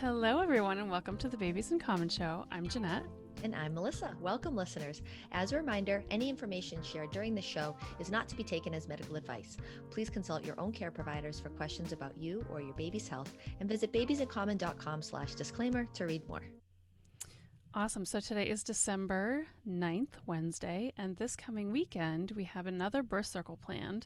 Hello, everyone, and welcome to the Babies in Common Show. I'm Jeanette. And I'm Melissa. Welcome, listeners. As a reminder, any information shared during the show is not to be taken as medical advice. Please consult your own care providers for questions about you or your baby's health and visit babiesincommon.com/disclaimer to read more. Awesome. So today is December 9th, Wednesday, and this coming weekend we have another birth circle planned.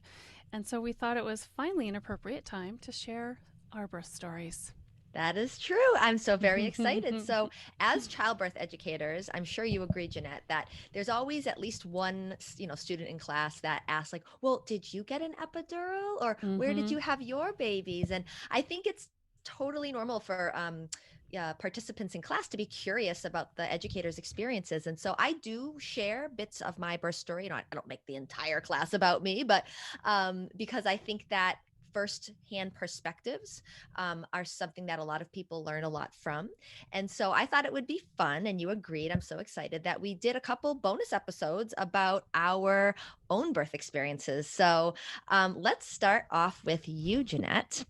And so we thought it was finally an appropriate time to share our birth stories. That is true. I'm so very excited. So as childbirth educators, I'm sure you agree, Jeanette, that there's always at least one, student in class that asks like, well, did you get an epidural or where did you have your babies? And I think it's totally normal for participants in class to be curious about the educators' experiences. And so I do share bits of my birth story. I don't make the entire class about me, but because I think that first-hand perspectives are something that a lot of people learn a lot from. And so I thought it would be fun, and you agreed. I'm so excited that we did a couple bonus episodes about our own birth experiences. So let's start off with you, Jeanette.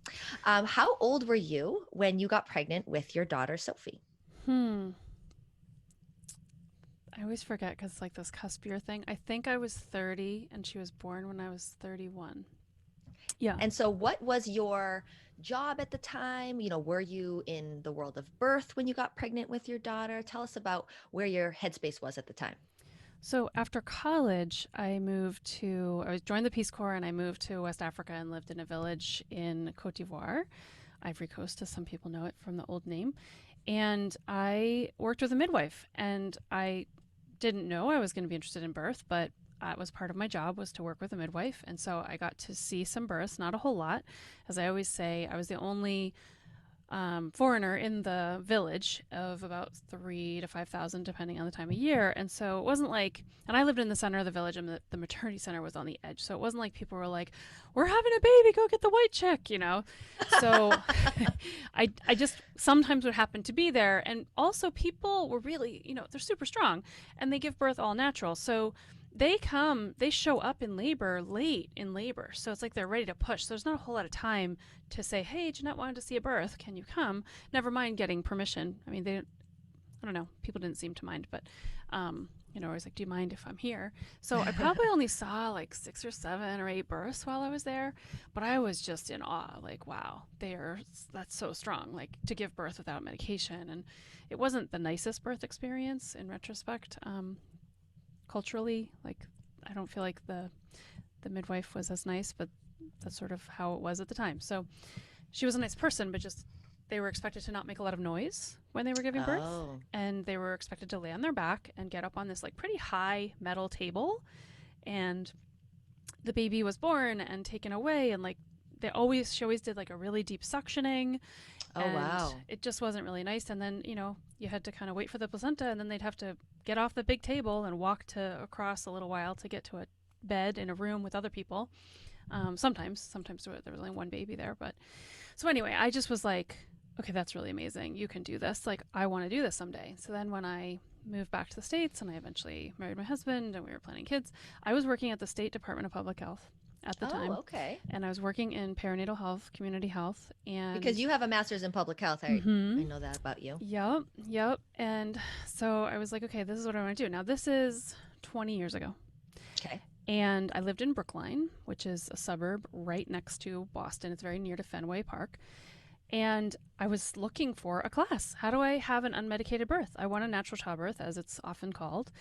How old were you when you got pregnant with your daughter, Sophie? I always forget because it's like this cusp year thing. I think I was 30 and she was born when I was 31. Yeah. And so what was your job at the time? Were you in the world of birth when you got pregnant with your daughter? Tell us about where your headspace was at the time. So after college, I joined the Peace Corps and I moved to West Africa and lived in a village in Côte d'Ivoire, Ivory Coast, as some people know it from the old name. And I worked with a midwife, and I didn't know I was going to be interested in birth, but that was part of my job, was to work with a midwife. And so I got to see some births, not a whole lot. As I always say, I was the only foreigner in the village of about 3,000 to 5,000, depending on the time of year. And so it wasn't like, and I lived in the center of the village, and the maternity center was on the edge. So it wasn't like people were like, we're having a baby, go get the white chick, So I just sometimes would happen to be there. And also people were really, they're super strong and they give birth all natural. So they show up in labor late in labor. So it's like they're ready to push. So there's not a whole lot of time to say, hey, Jeanette wanted to see a birth. Can you come? Never mind getting permission. I mean, I don't know. People didn't seem to mind, but, I was like, do you mind if I'm here? So I probably only saw like 6 or 7 or 8 births while I was there, but I was just in awe. Like, wow, that's so strong, like to give birth without medication. And it wasn't the nicest birth experience in retrospect. Culturally, like I don't feel like the midwife was as nice, but that's sort of how it was at the time. So she was a nice person, but just they were expected to not make a lot of noise when they were giving birth, and they were expected to lay on their back and get up on this like pretty high metal table, and the baby was born and taken away, and like she always did like a really deep suctioning. Oh, wow. It just wasn't really nice. And then, you had to kind of wait for the placenta, and then they'd have to get off the big table and walk across a little while to get to a bed in a room with other people. Sometimes there was only one baby there. But so anyway, I just was like, okay, that's really amazing. You can do this. Like, I want to do this someday. So then when I moved back to the States and I eventually married my husband and we were planning kids, I was working at the State Department of Public Health at the time. Oh, okay. And I was working in perinatal health, community health. And because you have a master's in public health. I know that about you. Yep. And so I was like, okay, this is what I want to do. Now, this is 20 years ago. Okay. And I lived in Brookline, which is a suburb right next to Boston. It's very near to Fenway Park. And I was looking for a class. How do I have an unmedicated birth? I want a natural childbirth, as it's often called.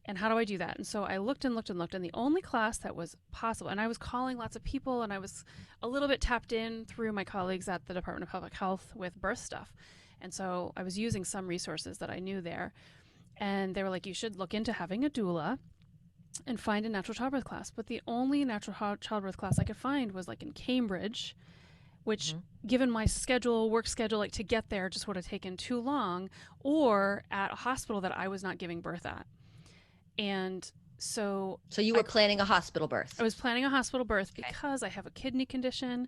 And how do I do that? And so I looked and the only class that was possible, and I was calling lots of people, and I was a little bit tapped in through my colleagues at the Department of Public Health with birth stuff. And so I was using some resources that I knew there. And they were like, you should look into having a doula and find a natural childbirth class. But the only natural childbirth class I could find was like in Cambridge, which given my work schedule, like to get there just would have taken too long, or at a hospital that I was not giving birth at. And so you were planning a hospital birth. I was planning a hospital birth because I have a kidney condition,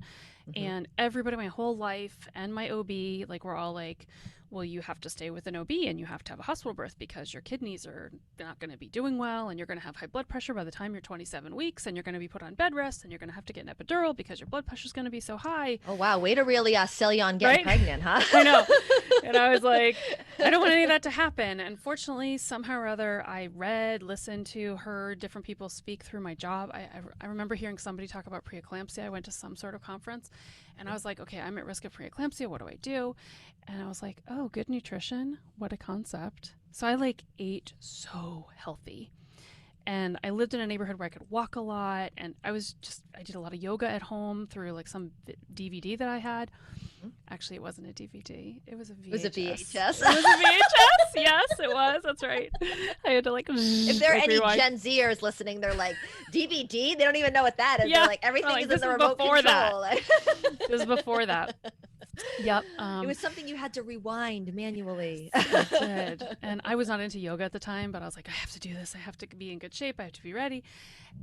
and everybody my whole life and my OB, like, we're all like, well, you have to stay with an OB and you have to have a hospital birth because your kidneys are not going to be doing well and you're going to have high blood pressure by the time you're 27 weeks and you're going to be put on bed rest and you're going to have to get an epidural because your blood pressure is going to be so high. Oh, wow. Way to really sell you on getting pregnant, huh? I know. And I was like, I don't want any of that to happen. And fortunately, somehow or other, I read, listened to, heard different people speak through my job. I remember hearing somebody talk about preeclampsia. I went to some sort of conference and I was like, okay, I'm at risk of preeclampsia. What do I do? And I was like, oh, good nutrition. What a concept. So I like ate so healthy. And I lived in a neighborhood where I could walk a lot. And I did a lot of yoga at home through like some DVD that I had. Actually, it wasn't a DVD. It was a VHS. It was a VHS. It was a VHS. Yes, it was. That's right. I had to like. If there are any Gen Zers listening, they're like, DVD? They don't even know what that is. Yeah. They're like, everything is in the remote control. It was before that. Yep. It was something you had to rewind manually. I did. And I was not into yoga at the time, but I was like, I have to do this. I have to be in good shape. I have to be ready.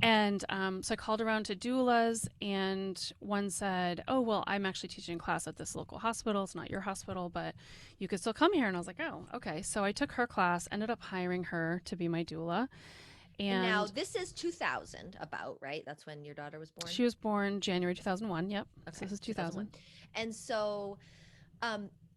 And so I called around to doulas and one said, oh, well, I'm actually teaching class at this local hospital. It's not your hospital, but you could still come here. And I was like, oh, okay. So I took her class, ended up hiring her to be my doula. And now this is 2000 about, right? That's when your daughter was born? She was born January 2001. Yep. Okay. So this is 2000. And so,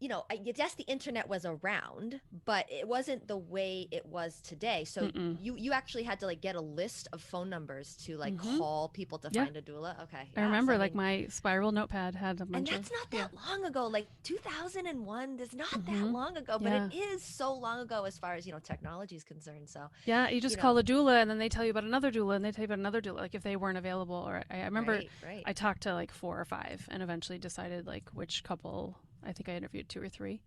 you know, yes, the internet was around, but it wasn't the way it was today. So you actually had to like get a list of phone numbers to like call people to find a doula. Okay. I remember like my spiral notepad had a bunch and that's not that long ago. Like 2001 is not that long ago, but it is so long ago as far as, you know, technology is concerned. So yeah, you just call a doula and then they tell you about another doula and they tell you about another doula, like if they weren't available. Or I remember I talked to like 4 or 5 and eventually decided like which couple. I think I interviewed 2 or 3.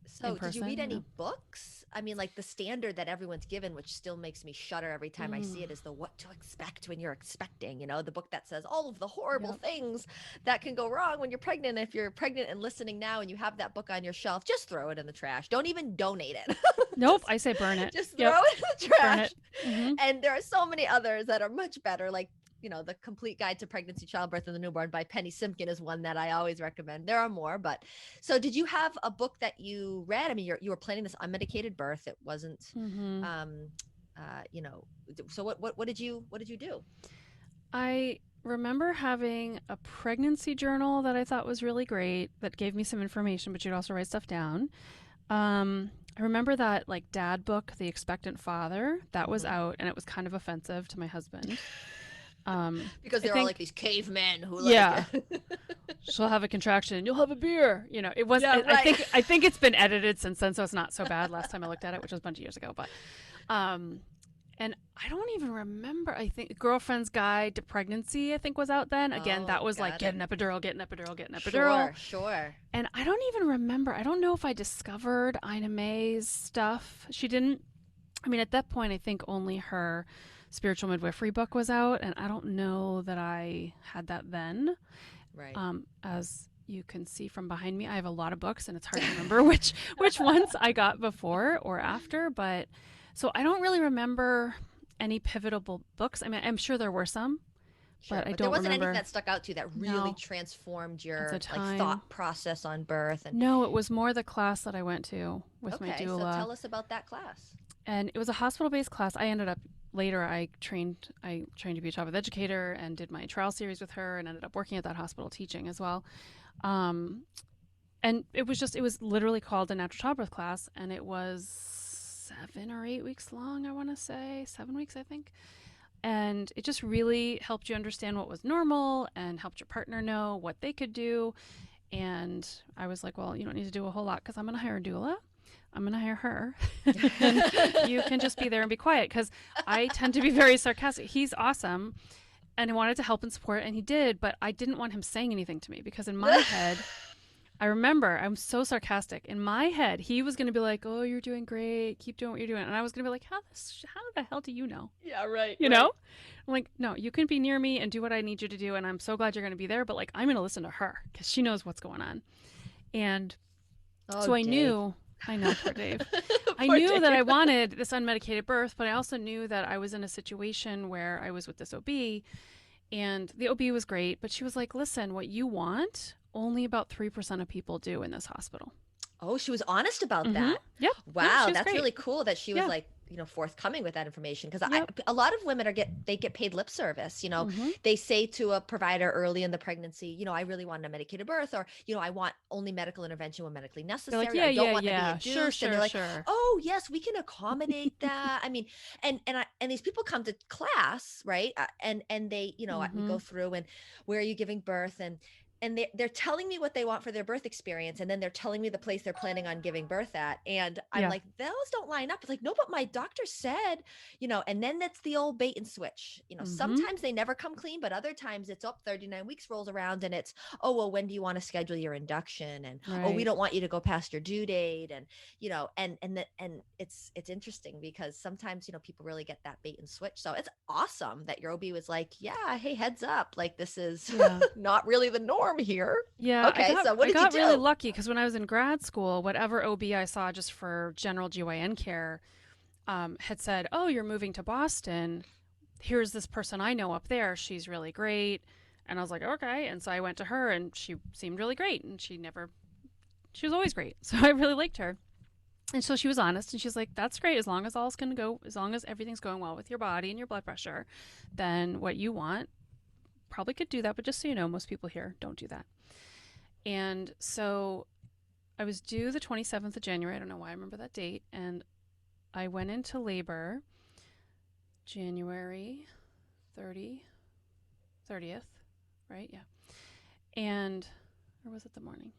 So did you read any books? I mean, like the standard that everyone's given, which still makes me shudder every time I see it, is the what to expect when you're expecting, you know, the book that says all of the horrible things that can go wrong when you're pregnant. If you're pregnant and listening now and you have that book on your shelf, just throw it in the trash. Don't even donate it. Nope. I say burn it. Just throw it in the trash. And there are so many others that are much better, like, you know, The Complete Guide to Pregnancy, Childbirth, and the Newborn by Penny Simkin is one that I always recommend. There are more, but so did you have a book that you read? I mean, you were planning this unmedicated birth. It wasn't, you know, so what did you do? I remember having a pregnancy journal that I thought was really great that gave me some information, but you'd also write stuff down. I remember that like dad book, The Expectant Father, that was out and it was kind of offensive to my husband. Because they're all like these cavemen who like she'll have a contraction and you'll have a beer, you know. It was I think it's been edited since then, so it's not so bad. Last time I looked at it, which was a bunch of years ago, but and I don't even remember. I think Girlfriend's Guide to Pregnancy I think was out then. Again, that was like get an epidural. Sure. And I don't even remember. I don't know if I discovered Ina May's stuff. She didn't. I mean, at that point I think only her spiritual midwifery book was out, and I don't know that I had that then. Right. As you can see from behind me, I have a lot of books, and it's hard to remember which ones I got before or after. But so I don't really remember any pivotal books. I mean, I'm sure there were some, but I don't remember. There wasn't anything that stuck out to you that really transformed your like thought process on birth. And no, it was more the class that I went to with my doula. So tell us about that class. And it was a hospital-based class. I ended up later I trained to be a childbirth educator and did my trial series with her and ended up working at that hospital teaching as well. And it was literally called a natural childbirth class, and it was 7 or 8 weeks long, I want to say 7 weeks, I think. And it just really helped you understand what was normal and helped your partner know what they could do. And I was like, well, you don't need to do a whole lot because I'm going to hire a doula. I'm going to hire her. And you can just be there and be quiet, because I tend to be very sarcastic. He's awesome and I wanted to help and support, and he did, but I didn't want him saying anything to me because in my head, I remember I'm so sarcastic. In my head, he was going to be like, oh, you're doing great. Keep doing what you're doing. And I was going to be like, how the hell do you know? Yeah, right. You know? I'm like, no, you can be near me and do what I need you to do. And I'm so glad you're going to be there. But like, I'm going to listen to her because she knows what's going on. And so I knew. I know, poor Dave. I knew that I wanted this unmedicated birth, but I also knew that I was in a situation where I was with this OB, and the OB was great, but she was like, listen, what you want, only about 3% of people do in this hospital. Oh, she was honest about Mm-hmm. that. Yep. Yep. Wow, She's that's great. really cool that she was Yeah. like, forthcoming with that information because Yep. a lot of women they get paid lip service. Mm-hmm. They say to a provider early in the pregnancy, I really want a medicated birth, or I want only medical intervention when medically They're like, necessary. I yeah, don't yeah, want to be yeah. Sure, induced, and they're sure, like, sure. oh yes, we can accommodate that. I mean, and these people come to class, right? And they, we Mm-hmm. go through and where are you giving birth and they're telling me what they want for their birth experience, and then they're telling me the place they're planning on giving birth at, and I'm Yeah. like, those don't line up. It's like, no, but my doctor said, and then that's the old bait and switch. Mm-hmm. Sometimes they never come clean, but other times it's up 39 weeks rolls around and it's, oh well, when do you want to schedule your induction, and oh, we Right. don't want you to go past your due date, and and it's interesting because sometimes people really get that bait and switch. So it's awesome that your OB was like, yeah, hey, heads up, like this is Yeah. not really the norm here. Yeah, Okay, so what I did you got really do? lucky because when I was in grad school, whatever OB I saw just for general GYN care had said, "Oh, you're moving to Boston. Here's this person I know up there. She's really great." And I was like, "Okay." And so I went to her, and she seemed really great, and she was always great. So I really liked her. And so she was honest, and she's like, "That's great as long as all's going to go, as long as everything's going well with your body and your blood pressure, then what you want probably could do that. But just so you know, most people here don't do that." And so I was due the 27th of January. I don't know why I remember that date. And I went into labor January 30, 30th, right? Yeah. And, or was it the morning?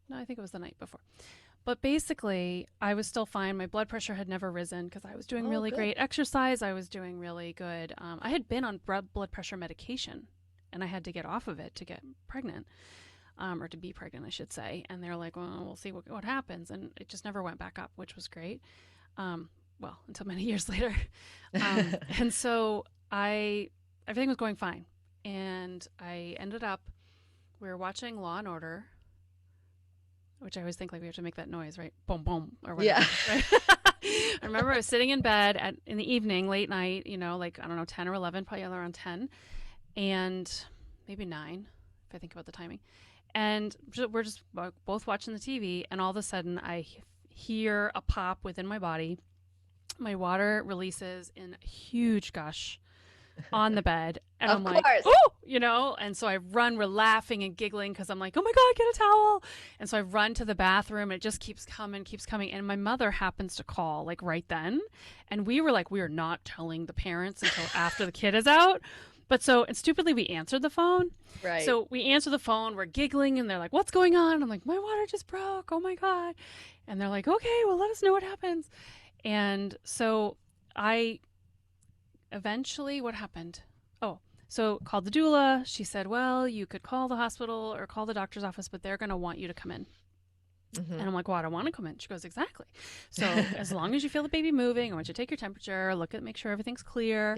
No, I think it was the night before. But basically, I was still fine. My blood pressure had never risen because I was doing Oh, really good. great exercise. I was doing really good. I had been on blood pressure medication, and I had to get off of it to get pregnant. Or to be pregnant, I should say. And they're like, well, we'll see what happens. And it just never went back up, which was great. Well, until many years later. And so everything was going fine. And I ended up, we were watching Law and Order, which I always think like we have to make that noise, right? Boom, boom, or whatever. Yeah. Right? I remember I was sitting in bed in the evening, late night, like, I don't know, 10 or 11, probably around 10, and maybe 9, if I think about the timing. And we're just both watching the TV, and all of a sudden I hear a pop within my body. My water releases in a huge gush on the bed, and Of I'm like, course. oh, and so I run, we're laughing and giggling because I'm like, oh my God, get a towel. And so I run to the bathroom, and it just keeps coming. And my mother happens to call like right then. And we were like, we are not telling the parents until after the kid is out. But and stupidly, we answered the phone. Right. So we answer the phone, we're giggling, and they're like, what's going on? I'm like, my water just broke. Oh my God. And they're like, okay, well, let us know what happens. And so I eventually, what happened? Oh, so called the doula. She said, well, you could call the hospital or call the doctor's office, but they're going to want you to come in. Mm-hmm. And I'm like, well, I don't want to come in. She goes, exactly. So as long as you feel the baby moving, I want you to take your temperature, make sure everything's clear.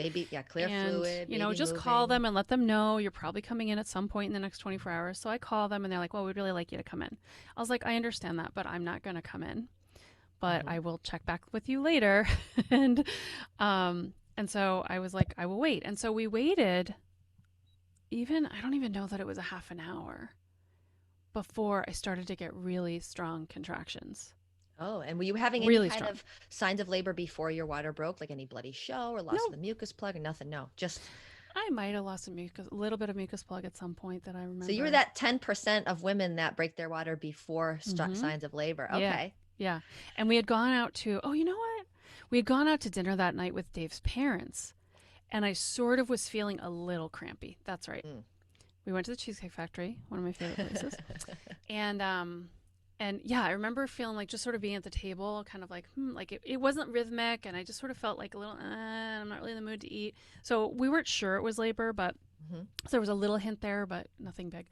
Clear and, fluid. Just moving. call them and let them know you're probably coming in at some point in the next 24 hours. So I call them, and they're like, well, we'd really like you to come in. I was like, I understand that, but I'm not going to come in. But I will check back with you later. And so I was like, I will wait. And so we waited I don't even know that it was a half an hour before I started to get really strong contractions. Oh, and were you having really any kind of signs of labor before your water broke, like any bloody show or loss of the mucus plug or nothing? No, just... I might have lost a little bit of mucus plug at some point that I remember. So you were that 10% of women that break their water before signs of labor. Okay. Yeah. And we had gone out to, you know what? We had gone out to dinner that night with Dave's parents, and I sort of was feeling a little crampy. That's right. We went to the Cheesecake Factory, one of my favorite places. And yeah, I remember feeling like just sort of being at the table, kind of like, like it wasn't rhythmic, and I just sort of felt like a little, I'm not really in the mood to eat. So we weren't sure it was labor, but so there was a little hint there, but nothing big.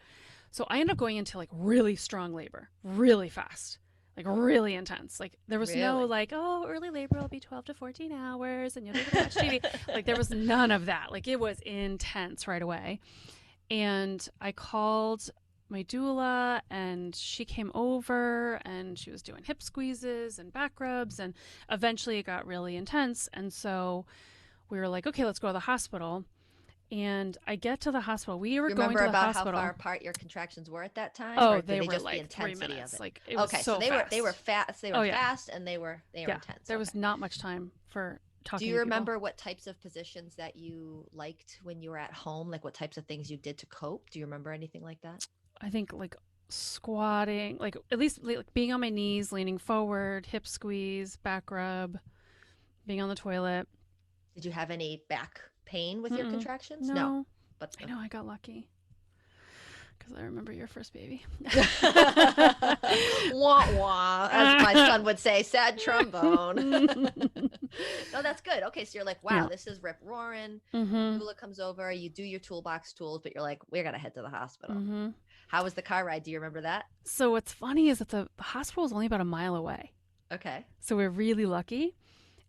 So I ended up going into like really strong labor, really fast. Like really intense. Like there was no like, early labor will be 12 to 14 hours and you'll be able to watch TV. Like there was none of that. Like it was intense right away. And I called my doula, and she came over, and she was doing hip squeezes and back rubs, and eventually it got really intense. And so we were like, okay, let's go to the hospital. And I get to the hospital. We were You going remember to the about how far hospital. apart your contractions were at that time, Oh, or did they they were just the like three intensity of minutes. it? Like it was Okay, so so they were fast. fast. They Oh were yeah, fast, and they were yeah. intense. There was Okay. not much time for Do talking you to people. remember what types of positions that you liked when you were at home? Like what types of things you did to cope? Do you remember anything like that? I think like squatting, like at least like being on my knees, leaning forward, hip squeeze, back rub, being on the toilet. Did you have any back pain with your Mm-mm. contractions? No, No, but I the know I got lucky because I remember your first baby. wah wah, as my son would say, sad trombone. No, that's good. Okay, so you're like, wow, Yeah. this is rip roaring. Mm-hmm. Doula comes over, you do your toolbox tools, but you're like, we gotta head to the hospital. Mm-hmm. How was the car ride? Do you remember that? So what's funny is that the hospital is only about a mile away. Okay. So we're really lucky.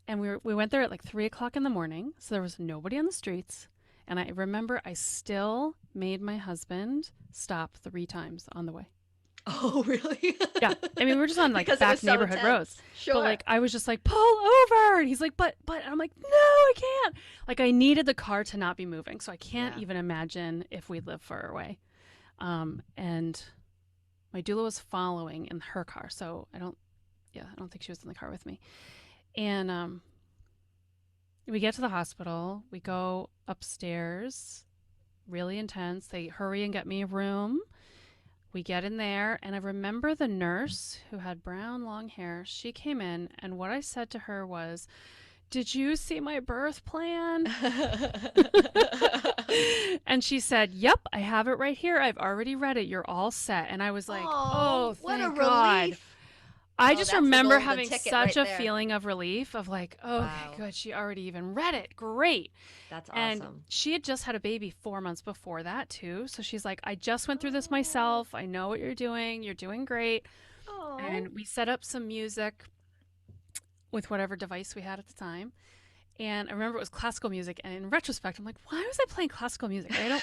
And we went there at like 3 o'clock in the morning. So there was nobody on the streets. And I remember I still made my husband stop 3 times on the way. Oh, really? Yeah. I mean, we were just on like Because it was back so neighborhood roads. intense. Sure. But like, I was just like, pull over. And he's like, but, and I'm like, no, I can't. Like, I needed the car to not be moving. So I can't Yeah. even imagine if we live far away. And my doula was following in her car. So I don't think she was in the car with me. And, we get to the hospital. We go upstairs, really intense. They hurry and get me a room. We get in there, and I remember the nurse who had brown, long hair. She came in, and what I said to her was, "Did you see my birth plan?" And she said, "Yep, I have it right here. I've already read it. You're all set." And I was like, Oh, "Oh, what a thank God." relief. I Oh, just that's the remember golden having ticket such right a there. feeling of relief of like, oh, okay, Wow. good. She already even read it. Great. That's And awesome. she had just had a baby 4 months before that, too. So she's like, I just went through this Oh. myself. I know what you're doing. You're doing great. Oh. And we set up some music with whatever device we had at the time. And I remember it was classical music. And in retrospect, I'm like, why was I playing classical music? I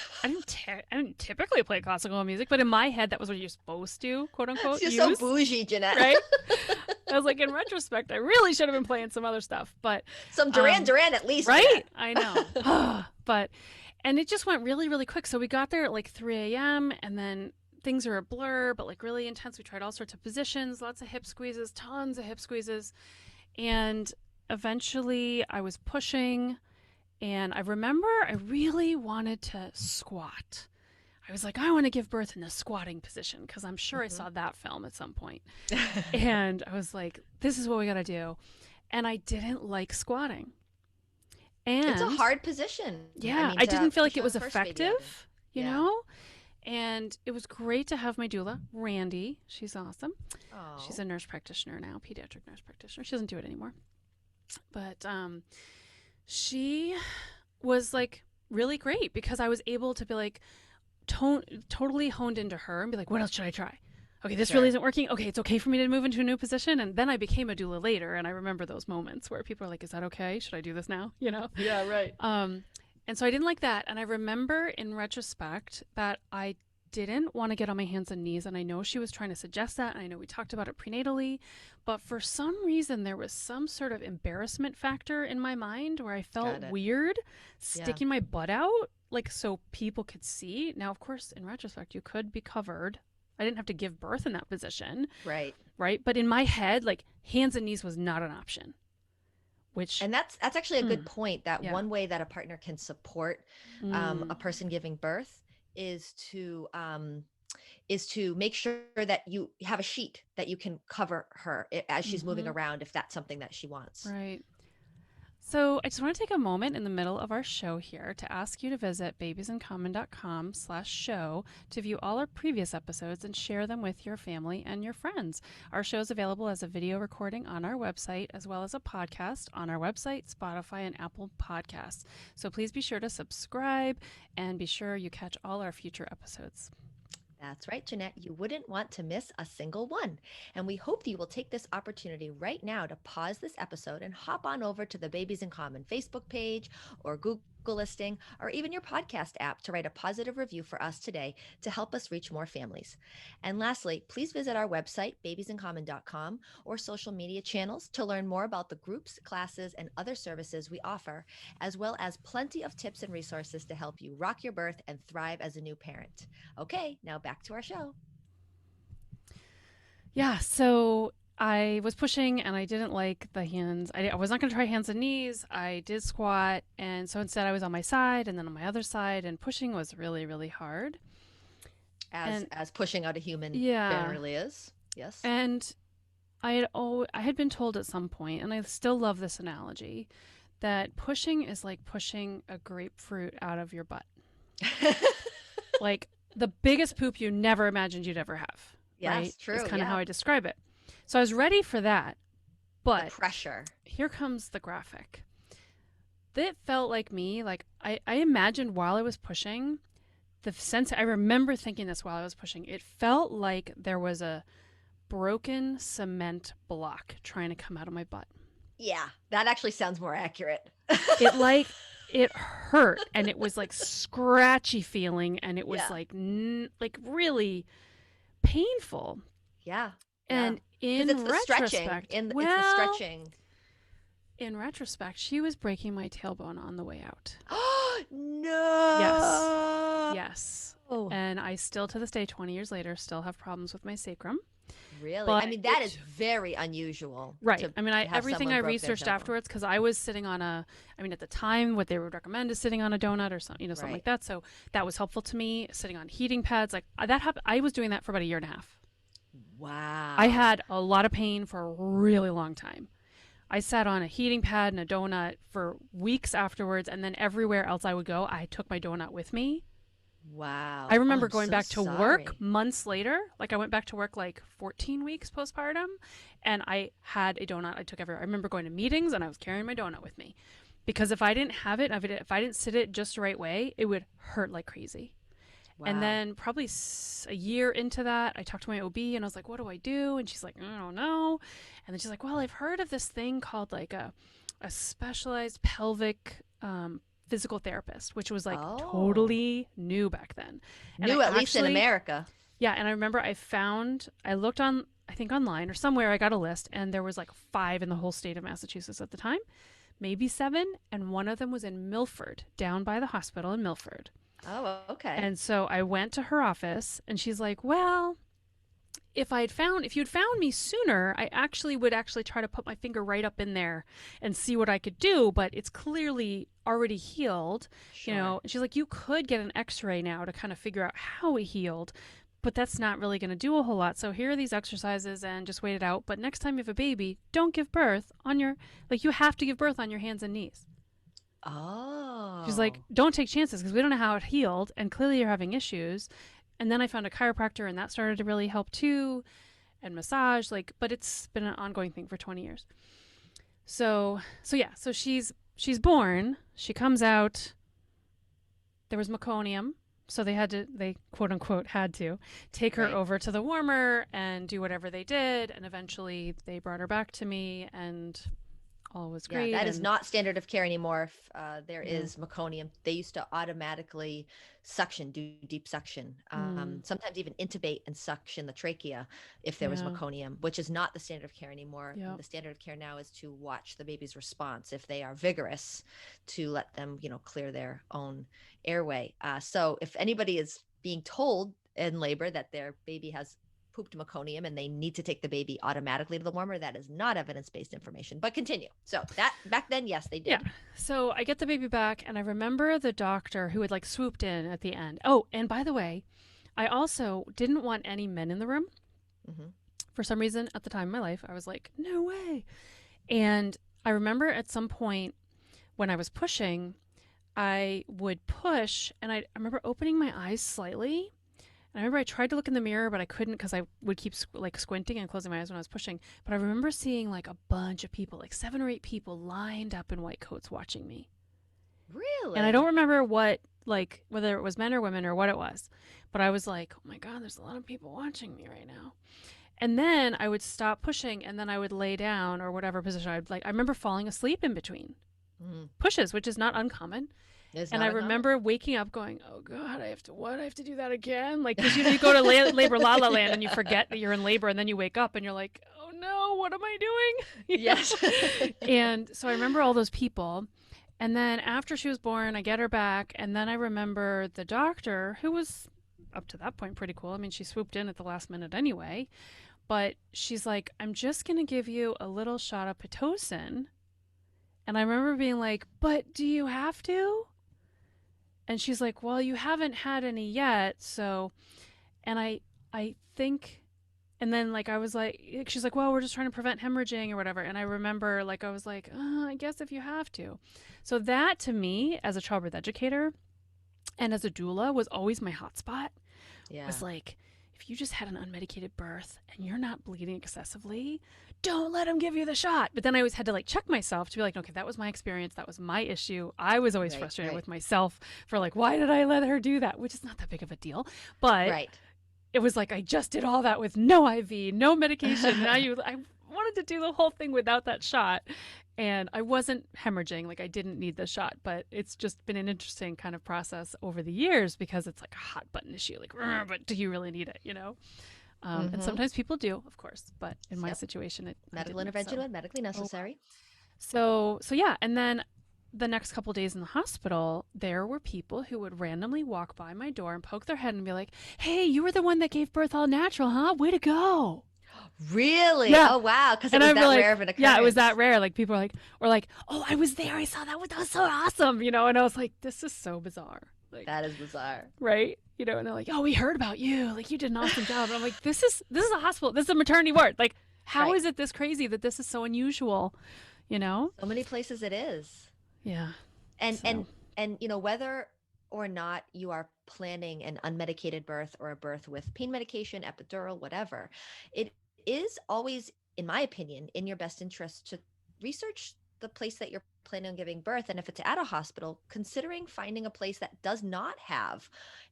didn't typically play classical music, but in my head, that was what you're supposed to, quote unquote, You're so use. bougie, Jeanette. Right? I was like, in retrospect, I really should have been playing some other stuff, but Some Duran Duran at least. right? Jeanette. I know. But and it just went really, really quick. So we got there at like 3 a.m. and then things are a blur, but like really intense. We tried all sorts of positions, lots of hip squeezes, tons of hip squeezes, and eventually I was pushing, and I remember I really wanted to squat. I was like, I want to give birth in a squatting position because I'm sure I saw that film at some point. And I was like, this is what we got to do. And I didn't like squatting. And It's a hard position. yeah, mean, I didn't feel push like it a was first baby out effective, in. you Yeah. know? And it was great to have my doula, Randy. She's awesome. Oh. She's a nurse practitioner now, pediatric nurse practitioner. She doesn't do it anymore. But she was like really great because I was able to be like totally honed into her and be like, what else should I try? Okay, this Sure. really isn't working. Okay, it's okay for me to move into a new position. And then I became a doula later. And I remember those moments where people are like, is that okay? Should I do this now? You know? Yeah, right. And so I didn't like that. And I remember in retrospect that I didn't want to get on my hands and knees. And I know she was trying to suggest that. And I know we talked about it prenatally. But for some reason, there was some sort of embarrassment factor in my mind where I felt weird sticking my butt out, like so people could see. Now, of course, in retrospect, you could be covered. I didn't have to give birth in that position. Right. Right. But in my head, like hands and knees was not an option. And that's actually a good point, that Yeah. one way that a partner can support a person giving birth is to make sure that you have a sheet that you can cover her as she's moving around, if that's something that she wants. Right. So I just want to take a moment in the middle of our show here to ask you to visit babiesincommon.com/show to view all our previous episodes and share them with your family and your friends. Our show is available as a video recording on our website, as well as a podcast on our website, Spotify, and Apple Podcasts. So please be sure to subscribe and be sure you catch all our future episodes. That's right, Jeanette. You wouldn't want to miss a single one. And we hope that you will take this opportunity right now to pause this episode and hop on over to the Babies in Common Facebook page or Google Google listing, or even your podcast app to write a positive review for us today to help us reach more families. And lastly, please visit our website, babiesincommon.com, or social media channels to learn more about the groups, classes, and other services we offer, as well as plenty of tips and resources to help you rock your birth and thrive as a new parent. Okay, now back to our show. Yeah, so I was pushing and I didn't like the hands. I was not going to try hands and knees. I did squat. And so instead I was on my side and then on my other side. And pushing was really, really hard. As pushing out a human generally is. Yes. And I had been told at some point, and I still love this analogy, that pushing is like pushing a grapefruit out of your butt. Like the biggest poop you never imagined you'd ever have. Yes, right? true. It's kind of how I describe it. So I was ready for that, but the pressure. Here comes the graphic. That felt like me. Like I imagined while I was pushing, the sense I remember thinking this while I was pushing. It felt like there was a broken cement block trying to come out of my butt. Yeah, that actually sounds more accurate. It hurt, and it was like scratchy feeling, and it was like really painful. Yeah. And in retrospect, it's the stretching. In retrospect, she was breaking my tailbone on the way out. No. Yes. And I still, to this day, 20 years later, still have problems with my sacrum. Really? But I mean, that is very unusual. Right. I mean, everything I researched afterwards, because I was sitting on at the time, what they would recommend is sitting on a donut or something, something like that. So that was helpful to me. Sitting on heating pads, like that happened. I was doing that for about a year and a half. Wow. I had a lot of pain for a really long time. I sat on a heating pad and a donut for weeks afterwards, and then everywhere else I would go, I took my donut with me. Wow. I remember going back to work months later. Like I went back to work like 14 weeks postpartum, and I had a donut I took everywhere. I remember going to meetings and I was carrying my donut with me, because if I didn't have it, if I didn't sit it just the right way, it would hurt like crazy. Wow. And then probably a year into that, I talked to my OB and I was like, what do I do? And she's like, I don't know. And then she's like, well, I've heard of this thing called like a specialized pelvic physical therapist, which was like totally new back then. And new, at least in America. Yeah. And I remember I looked on, I think online or somewhere, I got a list, and there was like 5 in the whole state of Massachusetts at the time, maybe 7. And one of them was in Milford, down by the hospital in Milford. Oh, okay. And so I went to her office and she's like, well, if you'd found me sooner, I would try to put my finger right up in there and see what I could do, but it's clearly already healed, And she's like, you could get an x-ray now to kind of figure out how it healed, but that's not really going to do a whole lot. So here are these exercises and just wait it out. But next time you have a baby, don't give birth you have to give birth on your hands and knees. Oh. She's like, don't take chances because we don't know how it healed, and clearly you're having issues. And then I found a chiropractor, and that started to really help too, and massage, but it's been an ongoing thing for 20 years. So she's born, she comes out, there was meconium, so they quote unquote had to take her over to the warmer and do whatever they did, and eventually they brought her back to me, and all was great. Yeah, that is not standard of care anymore. There is meconium. They used to automatically do deep suction, sometimes even intubate and suction the trachea if there was meconium, which is not the standard of care anymore. The standard of care now is to watch the baby's response. If they are vigorous, to let them, clear their own airway. So if anybody is being told in labor that their baby has pooped meconium and they need to take the baby automatically to the warmer, that is not evidence-based information. But continue. So that back then, yes, they did. Yeah. So I get the baby back, and I remember the doctor who had swooped in at the end. Oh, and by the way, I also didn't want any men in the room. Mm-hmm. For some reason, at the time in my life, I was like, no way. And I remember at some point when I was pushing, I would push, and I remember opening my eyes slightly. I remember I tried to look in the mirror, but I couldn't because I would keep squinting and closing my eyes when I was pushing. But I remember seeing a bunch of people, 7 or 8 people lined up in white coats watching me. Really? And I don't remember what, whether it was men or women or what it was. But I was like, oh my God, there's a lot of people watching me right now. And then I would stop pushing, and then I would lay down or whatever position I remember falling asleep in between pushes, which is not uncommon. It's And I not uncommon. remember waking up going, oh God, I have to, what? I have to do that again? Like, because you go to labor la la land and you forget that you're in labor, and then you wake up and you're like, oh no, what am I doing? Yes. And so I remember all those people. And then after she was born, I get her back. And then I remember the doctor, who was up to that point pretty cool. I mean, she swooped in at the last minute anyway. But she's like, I'm just going to give you a little shot of Pitocin. And I remember being like, but do you have to? And she's like, well, you haven't had any yet. So, and I think, and then like, I was like, she's like, well, we're just trying to prevent hemorrhaging or whatever. And I remember like, I was like, I guess if you have to. So that to me, as a childbirth educator and as a doula, was always my hotspot. Yeah. Was like, if you just had an unmedicated birth and you're not bleeding excessively, don't let them give you the shot. But then I always had to like check myself to be like, okay, that was my experience. That was my issue. I was always frustrated with myself for like, why did I let her do that? Which is not that big of a deal. But it was like, I just did all that with no IV, no medication. Now I wanted to do the whole thing without that shot. And I wasn't hemorrhaging, like I didn't need the shot, but it's just been an interesting kind of process over the years because it's like a hot button issue, like, but do you really need it, you know? And sometimes people do, of course, but in my situation, medical intervention when medically necessary. So yeah, and then the next couple of days in the hospital, there were people who would randomly walk by my door and poke their head and be like, "Hey, you were the one that gave birth all natural, huh? Way to go!" Really? Yeah. Oh wow! Because it was that rare of an occurrence. Yeah, it was that rare. Like people are like, or like, "Oh, I was there. I saw that. That was so awesome," you know. And I was like, "This is so bizarre." Like, that is bizarre, right? You know, and they're like, "Oh, we heard about you. Like, you did an awesome job." And I'm like, "This is a hospital. This is a maternity ward. Like, how is it this crazy that this is so unusual?" You know? So many places it is. Yeah. And you know, whether or not you are planning an unmedicated birth or a birth with pain medication, epidural, whatever, it is always, in my opinion, in your best interest to research the place that you're planning on giving birth. And if it's at a hospital, considering finding a place that does not have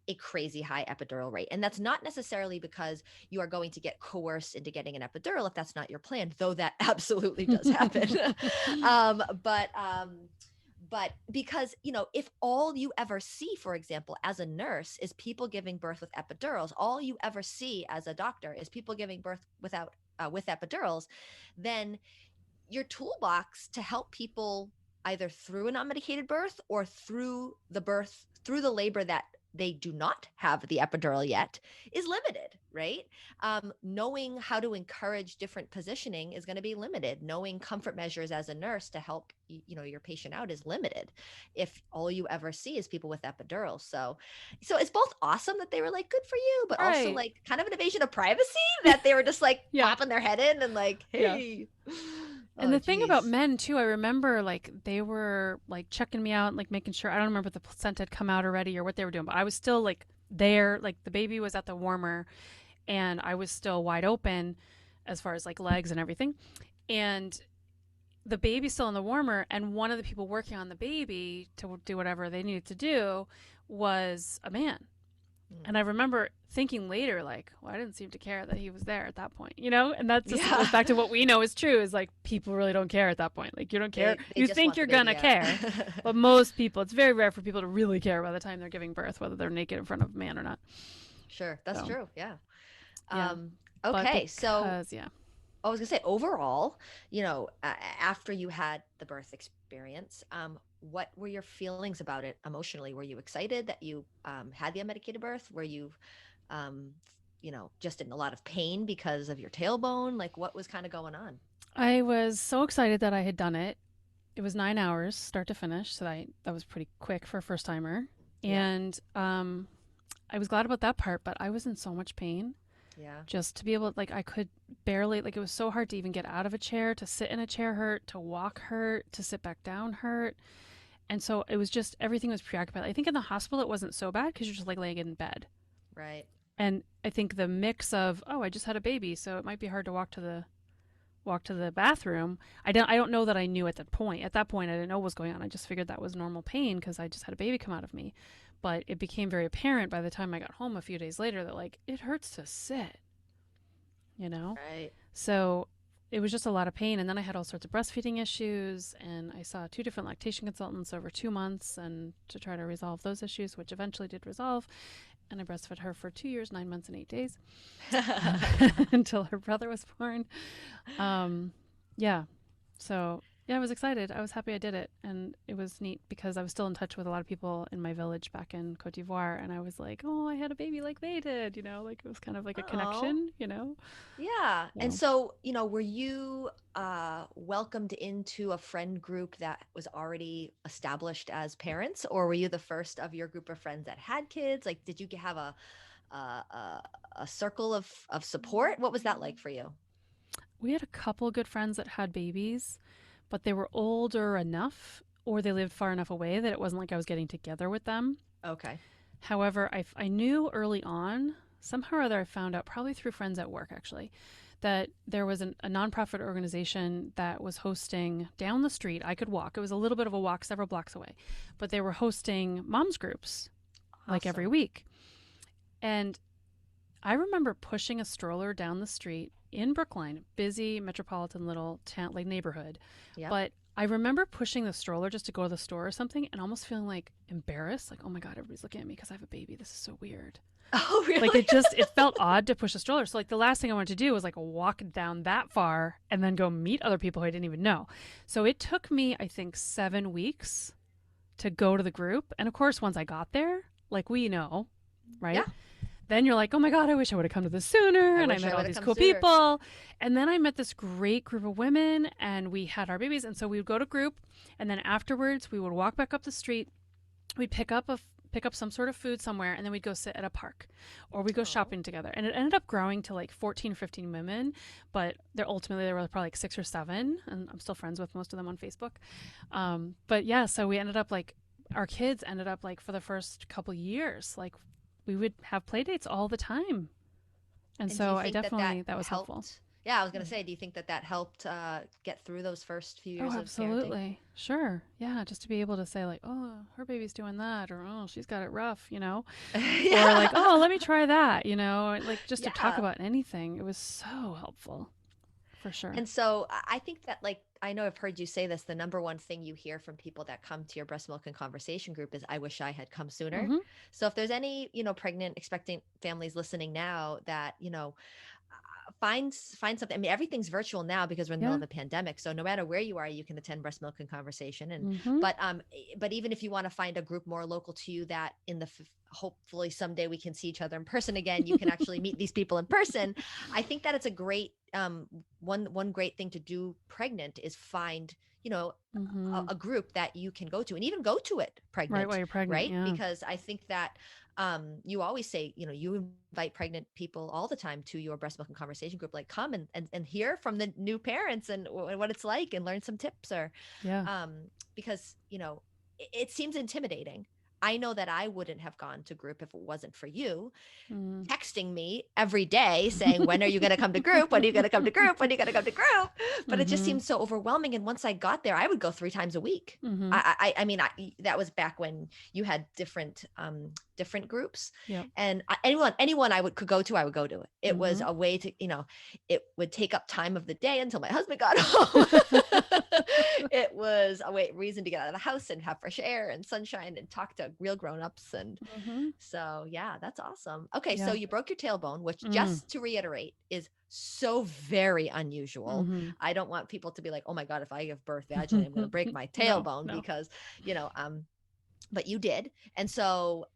a crazy high epidural rate. And that's not necessarily because you are going to get coerced into getting an epidural if that's not your plan, though that absolutely does happen. But because, you know, if all you ever see, for example, as a nurse is people giving birth with epidurals, all you ever see as a doctor is people giving birth with epidurals, then your toolbox to help people either through an unmedicated birth or through the labor that they do not have the epidural yet is limited, right? Knowing how to encourage different positioning is going to be limited. Knowing comfort measures as a nurse to help, you know, your patient out is limited if all you ever see is people with epidurals. So it's both awesome that they were like, good for you, but also like kind of an invasion of privacy that they were just like popping their head in and like, hey. And the thing about men too, I remember like they were like checking me out, like making sure, I don't remember if the placenta had come out already or what they were doing, but I was still like there, like the baby was at the warmer and I was still wide open as far as like legs and everything. And the baby's still in the warmer, and one of the people working on the baby to do whatever they needed to do was a man. And I remember thinking later, like, well, I didn't seem to care that he was there at that point, you know? And that just goes back to what we know is true, is like people really don't care at that point. Like you don't care. You think you're going to care. But most people, it's very rare for people to really care by the time they're giving birth, whether they're naked in front of a man or not. Sure. That's true. Yeah. Okay. I was gonna say overall, you know, after you had the birth experience, what were your feelings about it emotionally? Were you excited that you had the unmedicated birth? Were you, you know, just in a lot of pain because of your tailbone? Like what was kind of going on? I was so excited that I had done it. It was 9 hours start to finish. So that was pretty quick for a first timer. Yeah. And I was glad about that part, but I was in so much pain. Yeah. Just to be able to, like, I could barely, like, it was so hard to even get out of a chair, to sit in a chair hurt, to walk hurt, to sit back down hurt. And so it was just, everything was preoccupied. I think in the hospital it wasn't so bad because you're just like laying in bed. Right. And I think the mix of, oh, I just had a baby, so it might be hard to walk to the bathroom. I don't know that I knew at that point. At that point, I didn't know what was going on. I just figured that was normal pain because I just had a baby come out of me. But it became very apparent by the time I got home a few days later that, like, it hurts to sit, you know? Right. So it was just a lot of pain. And then I had all sorts of breastfeeding issues, and I saw 2 different lactation consultants over 2 months and to try to resolve those issues, which eventually did resolve. And I breastfed her for 2 years, 9 months, and 8 days until her brother was born. Yeah. So yeah, I was excited. I was happy I did it. And it was neat because I was still in touch with a lot of people in my village back in Cote d'Ivoire. And I was like, oh, I had a baby like they did, like it was kind of like a Oh, connection. yeah. And So so, were you welcomed into a friend group that was already established as parents, or were you the first of your group of friends that had kids? Like, did you have a a circle of support? What was that like for you? we had a couple good friends that had babies, but they were older enough or they lived far enough away that it wasn't like I was getting together with them. Okay. However, I knew early on, somehow or other, I found out, probably through friends at work actually, that there was a nonprofit organization that was hosting down the street. I could walk. It was a little bit of a walk, several blocks away, but they were hosting moms groups like every Awesome. week. And I remember pushing a stroller down the street in Brookline, busy metropolitan little town, like neighborhood. Yep. But I remember pushing the stroller just to go to the store or something and almost feeling like embarrassed, like, oh my God, everybody's looking at me because I have a baby. This is so weird. Oh, Like really? it felt odd to push a stroller. So like the last thing I wanted to do was like walk down that far and then go meet other people who I didn't even know. So it took me, I think, 7 weeks to go to the group. And of course, once I got there, like we know, Yeah. right? Then you're like, oh my God, I wish I would have come to this sooner. I And I wish met I all would have these come cool sooner. people. And then I met this great group of women and we had our babies. And so we would go to group. And then afterwards, we would walk back up the street. We'd pick up some sort of food somewhere, and then we'd go sit at a park or we'd go Oh. shopping together. And it ended up growing to like 14 or 15 women, but there were probably like 6 or 7, and I'm still friends with most of them on Facebook. But yeah, so we ended up like, our kids ended up like, for the first couple years, like we would have play dates all the time. And And do you so I think definitely, that was helpful. helped? Yeah, I was going to say, do you think that helped get through those first few Oh, years of parenting? absolutely. Sure. Yeah. Just to be able to say, like, oh, her baby's doing that, or oh, she's got it rough. Or like, Yeah. oh, let me try that. Like just to talk Yeah. about anything. It was so helpful for sure. And so I think that, like, I know I've heard you say this, the number one thing you hear from people that come to your breast milk and conversation group is, I wish I had come sooner. Hmm. So if there's any, pregnant, expecting families listening now that, find something. I mean, everything's virtual now because we're in the middle Yeah. of a pandemic. So no matter where you are, you can attend breast milk and conversation. And Hmm. but even if you want to find a group more local to you that hopefully someday we can see each other in person again, you can actually meet these people in person. I think that it's a great one great thing to do pregnant is find Hmm. a group that you can go to, and even go to it Right while pregnant, you're pregnant. right? Yeah. Because I think that you always say, you invite pregnant people all the time to your breast milk and conversation group, like, come and hear from the new parents and what it's like, and learn some tips, or Yeah. because it seems intimidating. I know that I wouldn't have gone to group if it wasn't for you Mm. texting me every day saying, when are you going to come to group? When are you going to come to group? When are you going to come to group? But it just Hmm. seemed so overwhelming. And once I got there, I would go 3 times a week. Hmm. I mean, that was back when you had different groups, Yep. and anyone could go to, I would go to it. It was Hmm. a way to, it would take up time of the day until my husband got home. It was a reason to get out of the house and have fresh air and sunshine and talk to real grown-ups. And Hmm. so, yeah, that's awesome. Okay, so Yeah. you broke your tailbone, which, Mm. just to reiterate, is so very unusual. Hmm. I don't want people to be like, oh my God, if I give birth vaginally, I'm going to break my No, tailbone, no. because, but you did. And so,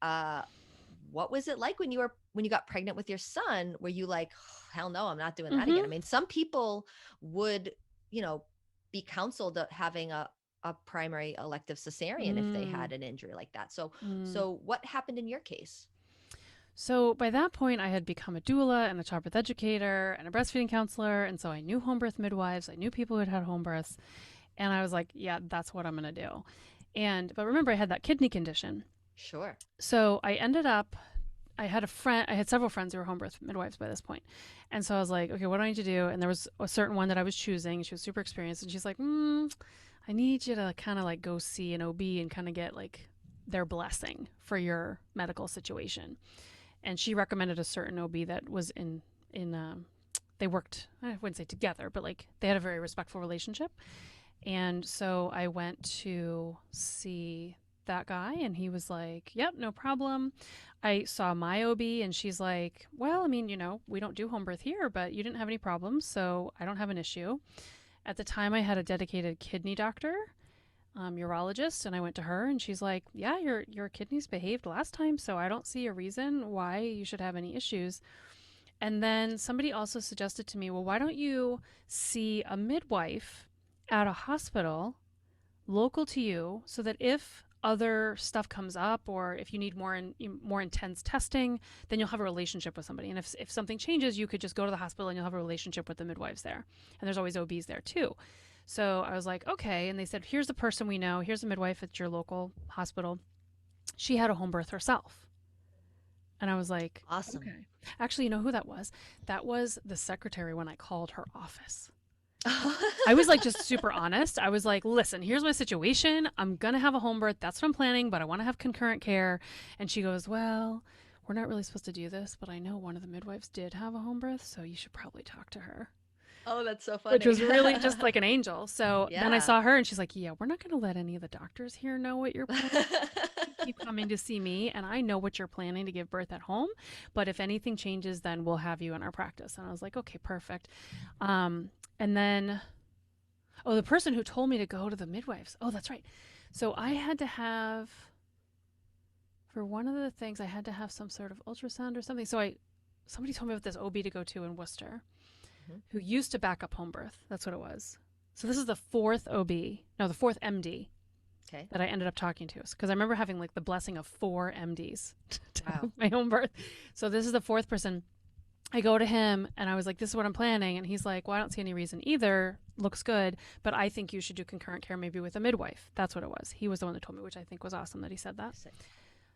what was it like when you got pregnant with your son? Were you like, "Oh, hell no, I'm not doing that again"? I Hmm. mean, some people would, be counseled having a primary elective cesarean if they Mm. had an injury like that. So, Mm. so what happened in your case? So by that point, I had become a doula and a childbirth educator and a breastfeeding counselor. And so I knew home birth midwives. I knew people who had had home births. And I was like, yeah, that's what I'm going to do. But remember, I had that kidney condition. Sure. So I had several friends who were home birth midwives by this point. And so I was like, okay, what do I need to do? And there was a certain one that I was choosing. She was super experienced. And she's like, I need you to kind of like go see an OB and kind of get like their blessing for your medical situation. And she recommended a certain OB that was in they worked, I wouldn't say together, but like they had a very respectful relationship. And so I went to see that guy and he was like, yep, no problem. I saw my OB and she's like, well, I mean, we don't do home birth here, but you didn't have any problems, so I don't have an issue. At the time, I had a dedicated kidney doctor, urologist, and I went to her and she's like, yeah, your kidneys behaved last time, so I don't see a reason why you should have any issues. And then somebody also suggested to me, well, why don't you see a midwife at a hospital local to you so that if other stuff comes up or if you need more intense testing, then you'll have a relationship with somebody. And if something changes, you could just go to the hospital and you'll have a relationship with the midwives there. And there's always OBs there too. So I was like, okay. And they said, here's the person we know. Here's a midwife at your local hospital. She had a home birth herself. And I was like, awesome. Okay. Actually, you know who that was? That was the secretary when I called her office. I was like just super honest. I was like, listen, here's my situation. I'm going to have a home birth. That's what I'm planning, but I want to have concurrent care. And she goes, well, we're not really supposed to do this, but I know one of the midwives did have a home birth, so you should probably talk to her. Oh, that's so funny. Which was really just like an angel. So Yeah. then I saw her and she's like, yeah, we're not going to let any of the doctors here know what you're planning. Keep coming to see me, and I know what you're planning to give birth at home, but if anything changes, then we'll have you in our practice. And I was like, okay, perfect. And then, the person who told me to go to the midwives. Oh, that's right. So I had to have, for one of the things, I had to have some sort of ultrasound or something. So somebody told me about this OB to go to in Worcester, who used to back up home birth. That's what it was. So this is the fourth MD. Okay. That I ended up talking to, because I remember having like the blessing of 4 MDs to have my home birth. So this is the 4th person. I go to him and I was like, this is what I'm planning. And he's like, well, I don't see any reason either. Looks good. But I think you should do concurrent care maybe with a midwife. That's what it was. He was the one that told me, which I think was awesome that he said that.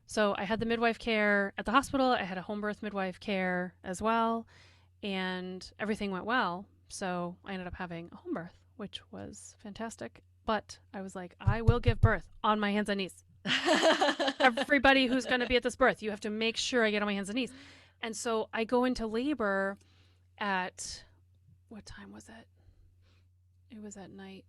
So I had the midwife care at the hospital. I had a home birth midwife care as well. And everything went well. So I ended up having a home birth, which was fantastic. But I was like, I will give birth on my hands and knees. Everybody who's going to be at this birth, you have to make sure I get on my hands and knees. And so I go into labor at, what time was it? It was at night.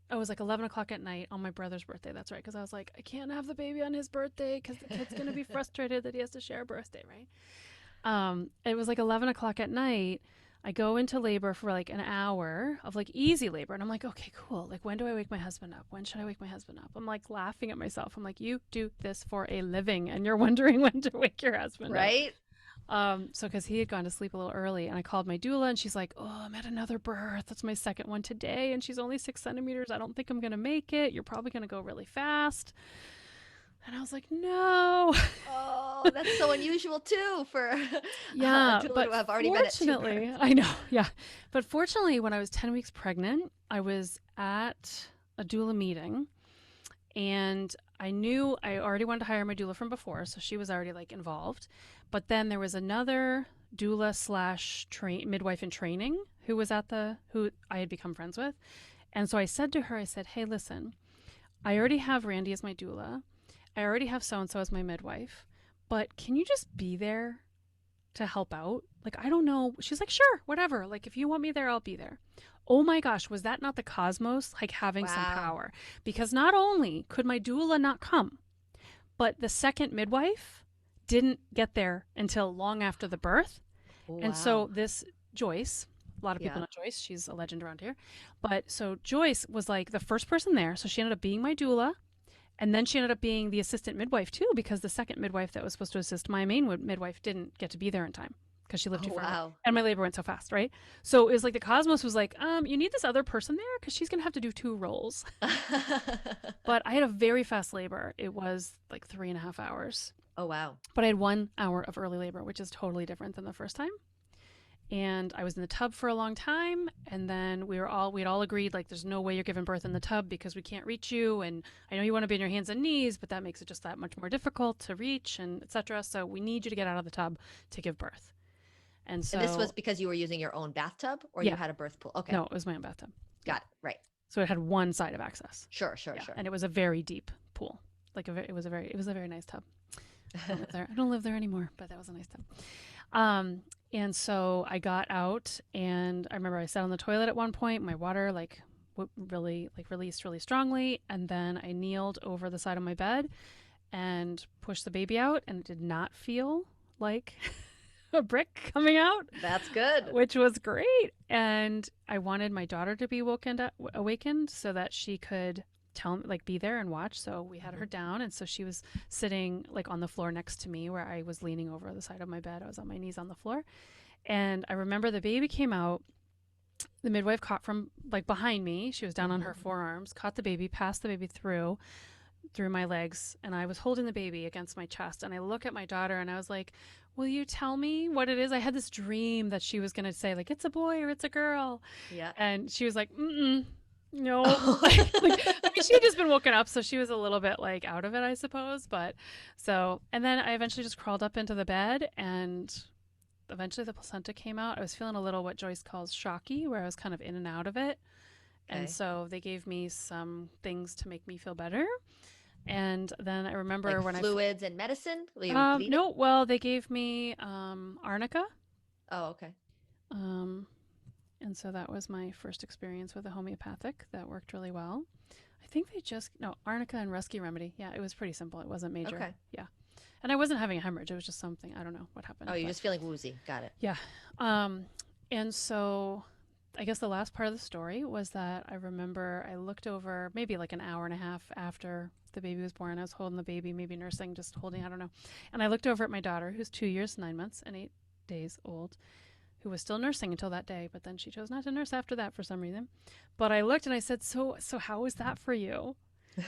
Oh, it was like 11 o'clock at night on my brother's birthday. That's right. Because I was like, I can't have the baby on his birthday because the kid's going to be frustrated that he has to share a birthday, right? It was like 11 o'clock at night. I go into labor for like an hour of like easy labor. And I'm like, okay, cool. Like, when do I wake my husband up? When should I wake my husband up? I'm like laughing at myself. I'm like, you do this for a living and you're wondering when to wake your husband up. Right? So because he had gone to sleep a little early, and I called my doula and she's like, oh, I'm at another birth. That's my second one today. And she's only 6 centimeters. I don't think I'm going to make it. You're probably going to go really fast. And I was like, no. Oh, that's so unusual too for a doula to have already been at 2 births. I know, yeah. But fortunately, when I was 10 weeks pregnant, I was at a doula meeting, and I knew I already wanted to hire my doula from before, so she was already like involved. But then there was another doula / midwife in training who I had become friends with. And so I said to her, I said, hey, listen, I already have Randy as my doula. I already have so-and-so as my midwife, but can you just be there to help out? Like, I don't know. She's like, sure, whatever. Like, if you want me there, I'll be there. Oh my gosh, was that not the cosmos, like having some power? Because not only could my doula not come, but the second midwife didn't get there until long after the birth. Wow. And so this Joyce, a lot of people know Joyce. She's a legend around here. But so Joyce was like the first person there. So she ended up being my doula. And then she ended up being the assistant midwife too, because the second midwife that was supposed to assist my main midwife didn't get to be there in time because she lived too far. Wow. And my labor went so fast, right? So it was like the cosmos was like, you need this other person there because she's going to have to do 2 roles. But I had a very fast labor. It was like 3.5 hours. Oh, wow. But I had 1 hour of early labor, which is totally different than the first time. And I was in the tub for a long time. And then we'd all agreed, like, there's no way you're giving birth in the tub because we can't reach you. And I know you want to be on your hands and knees, but that makes it just that much more difficult to reach and et cetera. So we need you to get out of the tub to give birth. And so this was because you were using your own bathtub or you had a birth pool? Okay. No, it was my own bathtub. Got it. Right. So it had one side of access. Sure. And it was a very deep pool. Like it was a very nice tub. I don't live there anymore, but that was a nice tub. Um, and so I got out, and I remember I sat on the toilet at one point. My water really released really strongly, and then I kneeled over the side of my bed and pushed the baby out, and it did not feel like a brick coming out, That's good. which was great. And I wanted my daughter to be awakened so that she could tell me, like, be there and watch. So we had her Mhm. down, and so she was sitting like on the floor next to me, where I was leaning over the side of my bed. I was on my knees on the floor, and I remember the baby came out. The midwife caught from like behind me. She was down on her Mhm. forearms, caught the baby, passed the baby through my legs, and I was holding the baby against my chest. And I look at my daughter and I was like, "Will you tell me what it is?" I had this dream that she was going to say, like, "It's a boy or it's a girl." Yeah. And she was like, "Mm-mm, no." Like, I mean, she had just been woken up, so she was a little bit like out of it, I suppose. But so, and then I eventually just crawled up into the bed, and eventually the placenta came out. I was feeling a little what Joyce calls shocky, where I was kind of in and out of it. And Okay. so they gave me some things to make me feel better. And then I Like remember when fluids and medicine? Were you bleeding? no, well, they gave me arnica. Oh, okay. Um, and so that was my first experience with a homeopathic that worked really well. I think they just, no, arnica and rescue remedy. Yeah, it was pretty simple. It wasn't major. Okay. Yeah. And I wasn't having a hemorrhage. It was just something. I don't know what Oh, happened, you're but just feeling woozy. Got it. yeah. Um, and so I guess the last part of the story was that I remember I looked over maybe like an hour and a half after the baby was born. I was holding the baby, maybe nursing, just holding, I don't know. And I looked over at my daughter, who's 2 years, 9 months, and 8 days old, who was still nursing until that day, but then she chose not to nurse after that for some reason. But I looked and I said, "So how was that for you?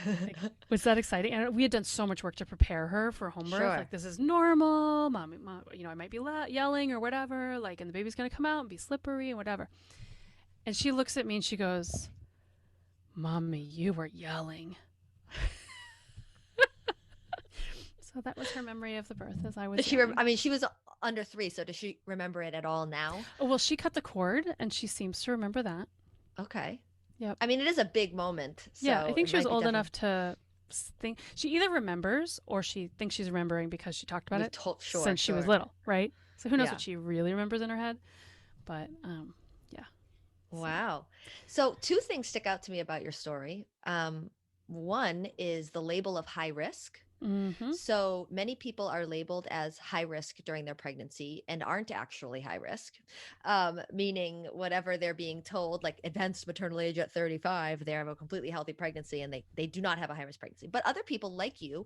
Like, was that exciting?" And we had done so much work to prepare her for home birth. Sure. Like, this is normal. Mom, I might be yelling or whatever. Like, and the baby's going to come out and be slippery and whatever. And she looks at me and she goes, "Mommy, you were yelling." So that was her memory of the birth, as I was Does she yelling. I mean, she was under 3, so does she remember it at all now? Oh, well, she cut the cord and she seems to remember that. Okay. Yep. I mean, it is a big moment, Yeah, I so think it she was might be old definitely enough to think. She either remembers or she thinks she's remembering because she talked about you've it told. Sure, since she was sure. little, right? So who knows what Yeah. she really remembers in her head? But yeah. So. Wow. So two things stick out to me about your story. One is the label of high risk. Mm-hmm. So many people are labeled as high risk during their pregnancy and aren't actually high risk, meaning whatever they're being told, like advanced maternal age at 35, they have a completely healthy pregnancy and they do not have a high risk pregnancy. But other people like you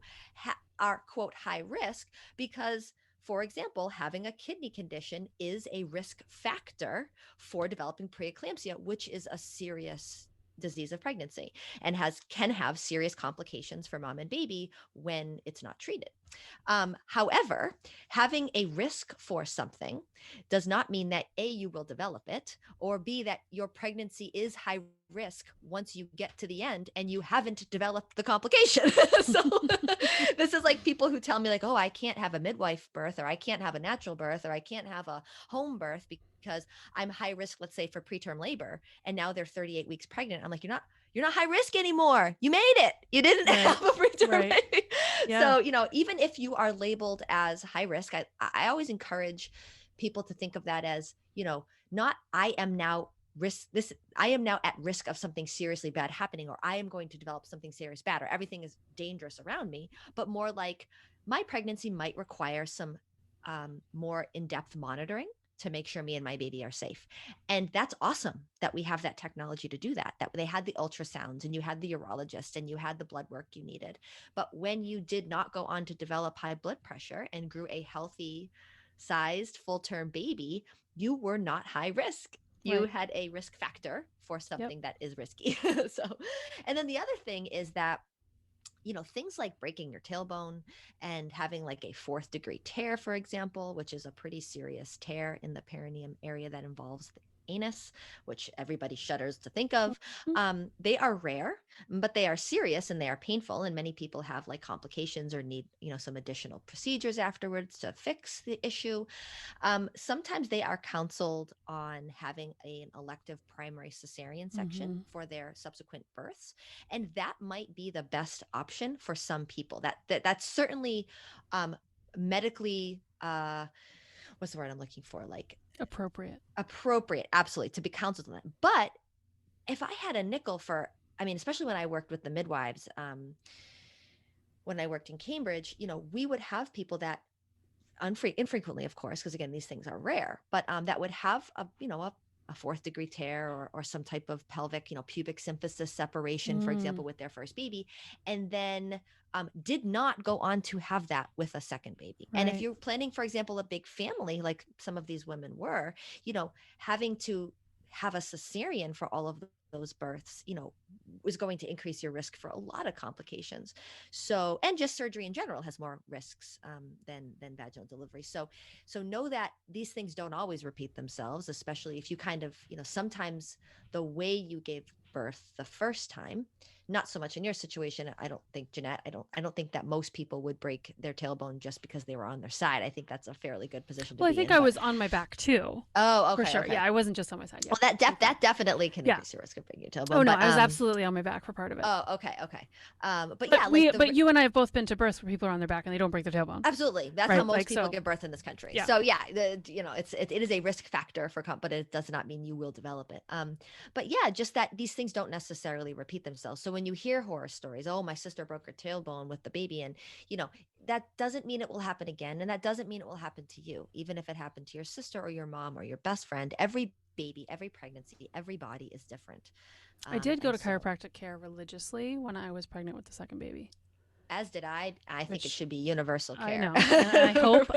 are, quote, high risk because, for example, having a kidney condition is a risk factor for developing preeclampsia, which is a serious disease of pregnancy and can have serious complications for mom and baby when it's not treated. However, having a risk for something does not mean that A, you will develop it, or B, that your pregnancy is high risk once you get to the end and you haven't developed the complication. So this is like people who tell me like, oh, I can't have a midwife birth, or I can't have a natural birth, or I can't have a home birth because I'm high risk, let's say for preterm labor, and now they're 38 weeks pregnant. I'm like, you're not high risk anymore. You made it. You didn't Right. have a preterm Right. baby. Yeah. So, even if you are labeled as high risk, I always encourage people to think of that as, not I am now I am now at risk of something seriously bad happening, or I am going to develop something serious bad, or everything is dangerous around me, but more like my pregnancy might require some more in-depth monitoring to make sure me and my baby are safe. And that's awesome that we have that technology to do that they had the ultrasounds and you had the urologist and you had the blood work you needed. But when you did not go on to develop high blood pressure and grew a healthy sized full term baby, you were not high risk. You Right. had a risk factor for Yep. something that is risky. So, and then the other thing is that things like breaking your tailbone and having like a fourth degree tear, for example, which is a pretty serious tear in the perineum area that involves the anus, which everybody shudders to think of. Mm-hmm. They are rare, but they are serious and they are painful. And many people have like complications or need, some additional procedures afterwards to fix the issue. Sometimes they are counseled on having an elective primary cesarean section Mm-hmm. for their subsequent births, and that might be the best option for some people. That's certainly medically what's the word I'm looking for? Like Appropriate. appropriate, absolutely, to be counseled on that. But if I had a nickel for, I mean, especially when I worked with the midwives, when I worked in Cambridge, we would have people that infrequently, of course, because again, these things are rare, but that would have a fourth degree tear or some type of pelvic, pubic symphysis separation, for example, with their first baby, and then did not go on to have that with a second baby. And if Right. you're planning, for example, a big family, like some of these women were, having to have a cesarean for all of those births, was going to increase your risk for a lot of complications. So, and just surgery in general has more risks than vaginal delivery. So know that these things don't always repeat themselves, especially if you kind of, sometimes the way you gave birth the first time, not so much in your situation. I don't think, Jeanette, I don't think that most people would break their tailbone just because they were on their side. I think that's a fairly good position to Well, I be think in. I But was on my back too. oh, For okay, sure. okay. Yeah, I wasn't just on my side. Yeah. Well, that definitely can Yeah. increase your risk of breaking your tailbone. Oh no, but I was absolutely on my back for part of it. oh, okay. But But yeah, like but you and I have both been to births where people are on their back and they don't break their tailbone. absolutely. That's Right, how most like, people so- give birth in this country. Yeah. So yeah, it is a risk factor but it does not mean you will develop it. But yeah, just that these things don't necessarily repeat themselves. So when you hear horror stories, oh, my sister broke her tailbone with the baby, and that doesn't mean it will happen again, and that doesn't mean it will happen to you, even if it happened to your sister or your mom or your best friend. Every baby, every pregnancy, every body is different. I did go And to so, chiropractic care religiously when I was pregnant with the second baby. as did I. I think it Which should be universal care. I know. And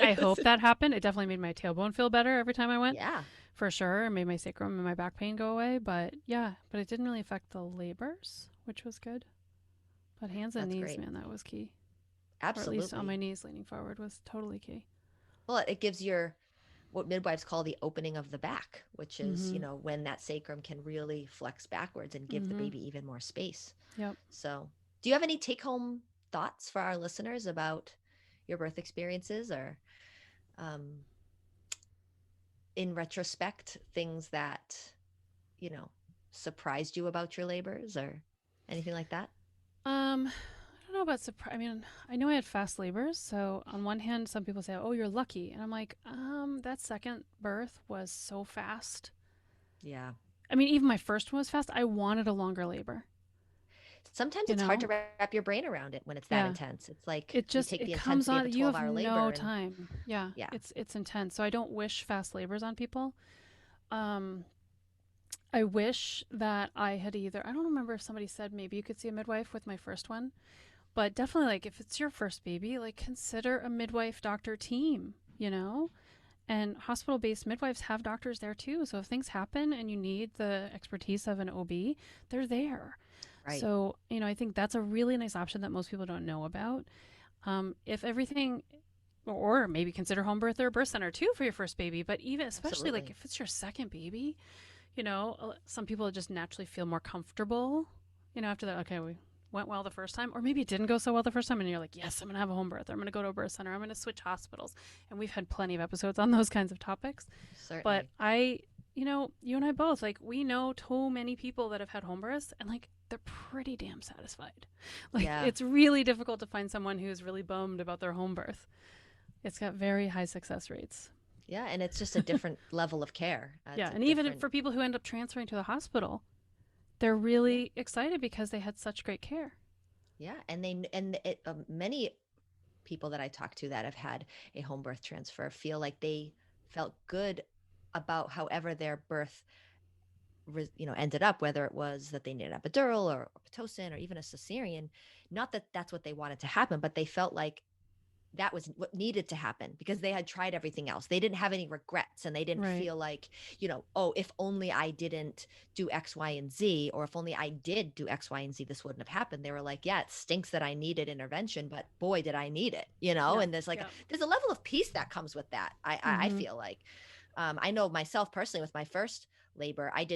I hope that happened. It definitely made my tailbone feel better every time I went. Yeah. For sure. It made my sacrum and my back pain go away. But yeah, but it didn't really affect the labors, which was good. But hands and That's knees, great. man, that was key. Absolutely. Or at least on my knees leaning forward was totally key. Well, it gives what midwives call the opening of the back, which is, when that sacrum can really flex backwards and give the baby even more space. Yep. So, do you have any take home thoughts for our listeners about your birth experiences, or in retrospect, things that, surprised you about your labors or anything like that? I don't know about surprise. I mean, I know I had fast labors. So on one hand, some people say, "Oh, you're lucky," and I'm like, that second birth was so fast. Yeah. I mean, even my first one was fast. I wanted a longer labor. Sometimes it's hard to wrap your brain around it when it's that intense. It's like it you take the comes intensity on. of a You have 12-hour labor. no time. Yeah. Yeah. It's intense. So I don't wish fast labors on people. I wish that I had either. I don't remember if somebody said maybe you could see a midwife with my first one, but definitely like if it's your first baby, like consider a midwife doctor team. And hospital-based midwives have doctors there too. So if things happen and you need the expertise of an OB, they're there. Right. So, I think that's a really nice option that most people don't know about. If everything, or maybe consider home birth or a birth center too for your first baby. But even, especially like if it's your second baby, some people just naturally feel more comfortable, after that, okay, we went well the first time, or maybe it didn't go so well the first time, and you're like, yes, I'm going to have a home birth, or I'm going to go to a birth center, I'm going to switch hospitals. And we've had plenty of episodes on those kinds of topics. Certainly. But you and I both, like, we know so many people that have had home births, and like, they're pretty damn satisfied. Like, it's really difficult to find someone who's really bummed about their home birth. It's got very high success rates. Yeah, and it's just a different level of care. And even for people who end up transferring to the hospital, they're really excited because they had such great care. Yeah, and many people that I talk to that have had a home birth transfer feel like they felt good about however their birth ended up, whether it was that they needed epidural or Pitocin or even a cesarean. Not that that's what they wanted to happen, but they felt like that was what needed to happen because they had tried everything else. They didn't have any regrets, and they didn't feel like, oh, if only I didn't do X, Y, and Z, or if only I did do X, Y, and Z, this wouldn't have happened. They were like, yeah, it stinks that I needed intervention, but boy, did I need it, and there's there's a level of peace that comes with that. I feel like, I know myself personally with my first labor, I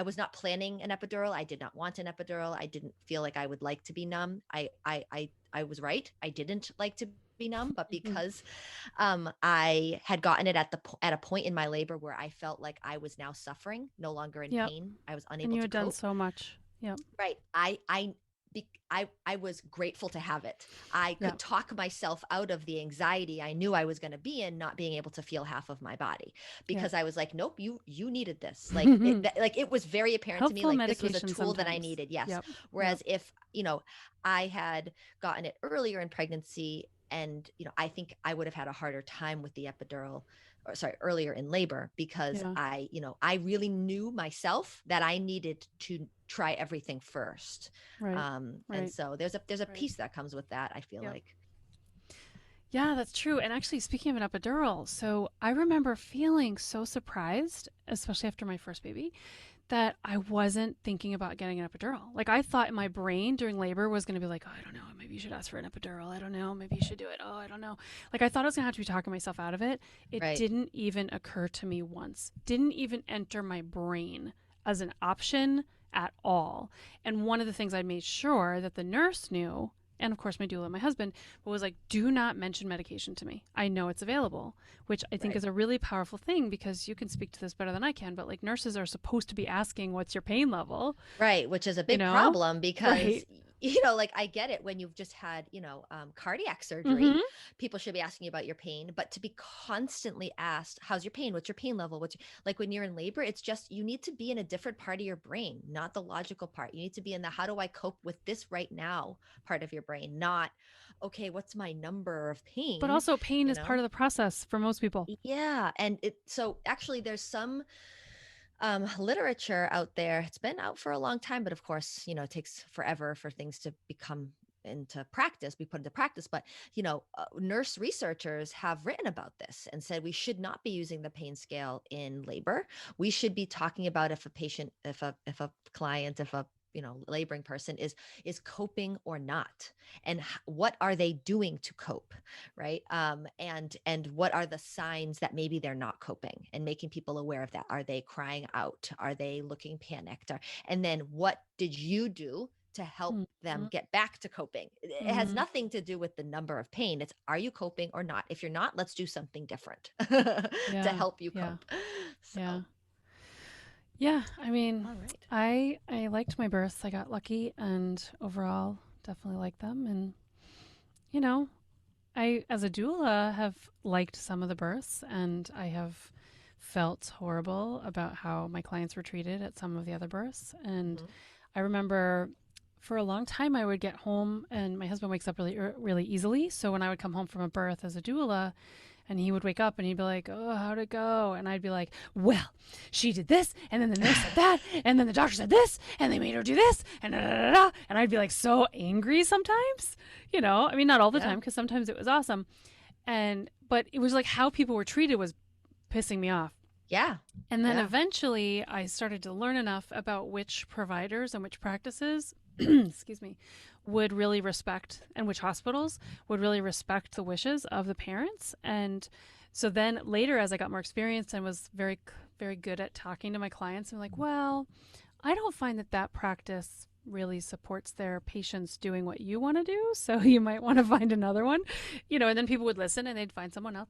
was not planning an epidural. I did not want an epidural. I didn't feel like I would like to be numb. I was right. I didn't like to be numb, but because I had gotten it at a point in my labor where I felt like I was now suffering, no longer in pain. I was unable to cope. And you had done so much. Yep. Right. I I was grateful to have it. I Yeah. could talk myself out of the anxiety I knew I was going to be in, not being able to feel half of my body, Yeah. because I was like, nope, you needed this. Like like it was very apparent to me, Helpful like this was a medication tool that I sometimes. needed. Yes. Yep. Yep. Whereas if, I had gotten it earlier in pregnancy, and, I think I would have had a harder time with the epidural, or sorry, earlier in labor, because Yeah. I really knew myself that I needed to try everything first. Right. And Right. so there's a Right. piece that comes with that, I feel Yep. like. Yeah, that's true. And actually, speaking of an epidural, so I remember feeling so surprised, especially after my first baby, that I wasn't thinking about getting an epidural. Like I thought my brain during labor was going to be like, oh, I don't know, maybe you should ask for an epidural. I don't know, maybe you should do it. Oh, I don't know. Like I thought I was going to have to be talking myself out of it. It Right. didn't even occur to me once. Didn't even enter my brain as an option at all. And one of the things I made sure that the nurse knew, and of course my doula and my husband, but was like, do not mention medication to me. I know it's available, which I think Right. is a really powerful thing, because you can speak to this better than I can, but like nurses are supposed to be asking what's your pain level, Right, which is a you big know? problem because, Right. like I get it when you've just had, cardiac surgery, Mhm. people should be asking you about your pain, but to be constantly asked, how's your pain? What's your pain level? Like when you're in labor, it's just, you need to be in a different part of your brain, not the logical part. You need to be in the, how do I cope with this right now part of your brain, not, okay, what's my number of But pain, also pain you is part know? of the process for most people. Yeah. And so actually there's some literature out there. It's been out for a long time, but of course, it takes forever for things to become into practice, be put into practice. But, nurse researchers have written about this and said we should not be using the pain scale in labor. We should be talking about if a patient, if a client, if a laboring person is coping or not, and what are they doing to cope, right? And what are the signs that maybe they're not coping, and making people aware of that. Are they crying out? Are they looking panicked? And then what did you do to help them Mhm. get back to coping? It has Mhm. nothing to do with the number of pain. It's, are you coping or not? If you're not, let's do something different to Yeah. help you Yeah. cope. Yeah. So, Yeah, I mean, all right. I liked my births. I got lucky, and overall definitely liked them. And you know, I as a doula have liked some of the births, and I have felt horrible about how my clients were treated at some of the other births. And Mhm. I remember for a long time I would get home, and my husband wakes up really easily. So when I would come home from a birth as a doula, and he would wake up and he'd be like, "Oh, how'd it go?" And I'd be like, "Well, she did this, and then the nurse said that, and then the doctor said this, and they made her do this, and da, da, da, da." And I'd be like so angry sometimes, I mean, not all the Yeah. time, because sometimes it was awesome. But it was like how people were treated was pissing me off. Yeah. And then Yeah. eventually I started to learn enough about which providers and which practices, excuse me, would really respect, and which hospitals would really respect the wishes of the parents. And so then later, as I got more experience and was very good at talking to my clients, I'm like, well, I don't find that practice really supports their patients doing what you want to do. So you might want to find another one, and then people would listen and they'd find someone else.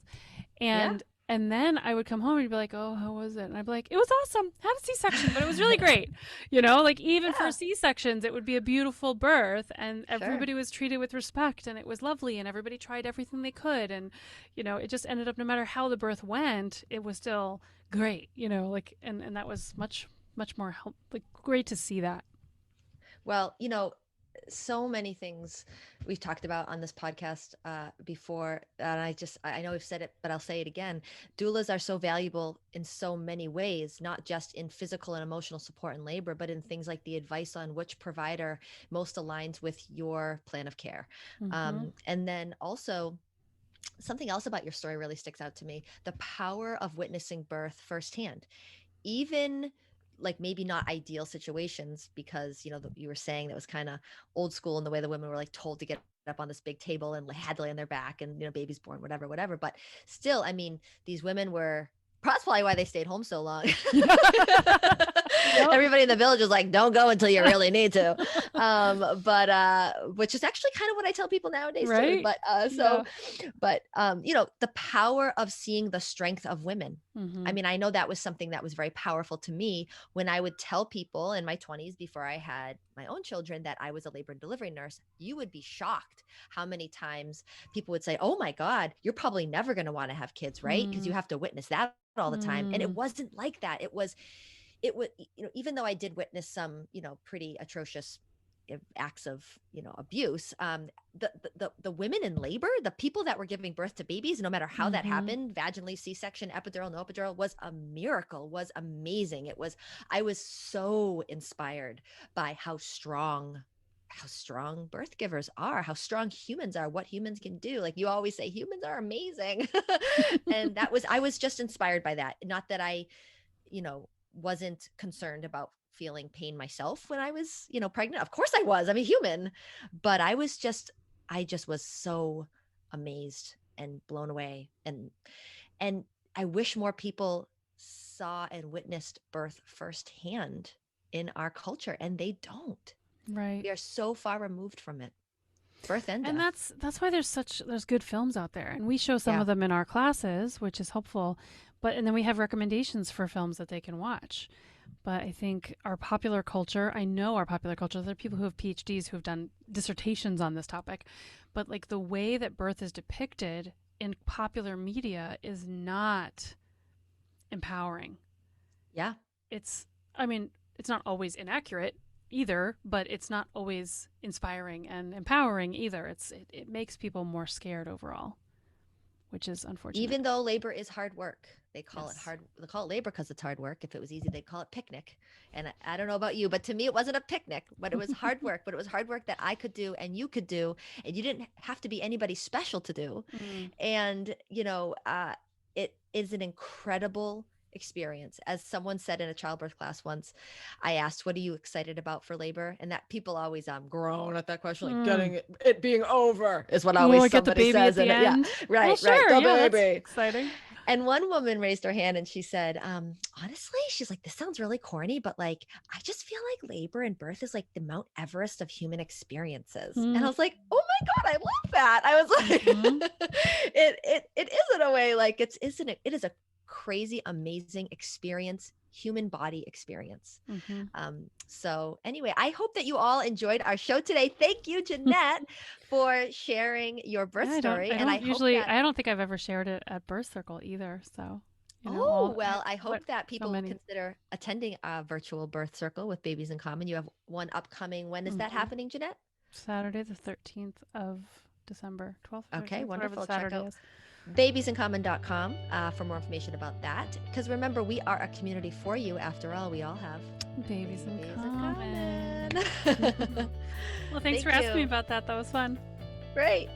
Yeah. And then I would come home and be like, "Oh, how was it?" And I'd be like, "It was awesome. Had a C-section, but it was really great." Like even for Yeah. C-sections, it would be a beautiful birth, and Sure. everybody was treated with respect, and it was lovely, and everybody tried everything they could, and it just ended up, no matter how the birth went, it was still great. And that was much more like great to see that. Well, so many things we've talked about on this podcast before, and I know we've said it, but I'll say it again. Doulas are so valuable in so many ways, not just in physical and emotional support in labor, but in things like the advice on which provider most aligns with your plan of care. Mm-hmm. And then also, something else about your story really sticks out to me: the power of witnessing birth firsthand, even like maybe not ideal situations, because you were saying that was kind of old school in the way the women were like told to get up on this big table and had to lay on their back, and baby's born, whatever. But still, I mean, these women were, that's probably why they stayed home so long. Yep. Everybody in the village is like, don't go until you really need to. Which is actually kind of what I tell people nowadays too. Right? But the power of seeing the strength of women. Mm-hmm. I mean, I know that was something that was very powerful to me when I would tell people in my 20s before I had my own children that I was a labor and delivery nurse. You would be shocked how many times people would say, oh my God, you're probably never going to want to have kids, right? Because you have to witness that all the time. And it wasn't like that. It was, even though I did witness some, pretty atrocious acts of, abuse, the women in labor, the people that were giving birth to babies, no matter how that happened, vaginally, C-section, epidural, no epidural, was a miracle, was amazing. I was so inspired by how strong birth givers are, how strong humans are, what humans can do. Like you always say, humans are amazing. And I was just inspired by that. Not that I, wasn't concerned about feeling pain myself when I was, pregnant. Of course I was. I'm a human. But I just was so amazed and blown away. And I wish more people saw and witnessed birth firsthand in our culture, and they don't. Right. We are so far removed from it. Birth and death. And that's why there's good films out there, and we show some of them in our classes, which is helpful. And then we have recommendations for films that they can watch. But I think our popular culture, there are people who have PhDs who have done dissertations on this topic, but like the way that birth is depicted in popular media is not empowering. Yeah. It's not always inaccurate either, but it's not always inspiring and empowering either. It makes people more scared overall, which is unfortunate. Even though labor is hard work, they call it hard. They call it labor because it's hard work. If it was easy, they'd call it picnic. And I don't know about you, but to me, it wasn't a picnic, but it was hard work. But it was hard work that I could do and you could do, and you didn't have to be anybody special to do. And it is an incredible experience. As someone said in a childbirth class once, I asked, what are you excited about for labor? And that people always groan at that question, like getting it being over is what always somebody says. At the end. Yeah, right, well, sure, right. The baby. That's exciting. And one woman raised her hand and she said, honestly, she's like, this sounds really corny, but like, I just feel like labor and birth is like the Mount Everest of human experiences. And I was like, oh my God, I love that. I was like, it is in a way, like it is a crazy, amazing experience, human body experience. So anyway, I hope that you all enjoyed our show today. Thank you, Jeanette, for sharing your birth story. I don't think I've ever shared it at Birth Circle either. So, I hope that people will consider attending a virtual Birth Circle with Babies in Common. You have one upcoming. When is that happening, Jeanette? Saturday, the 13th of December, 12th. Okay, 13th, wonderful. Check out babiesincommon.com for more information about that. Because remember, we are a community for you. After all, we all have babies in common. Well, thanks for asking me about that. That was fun. Great.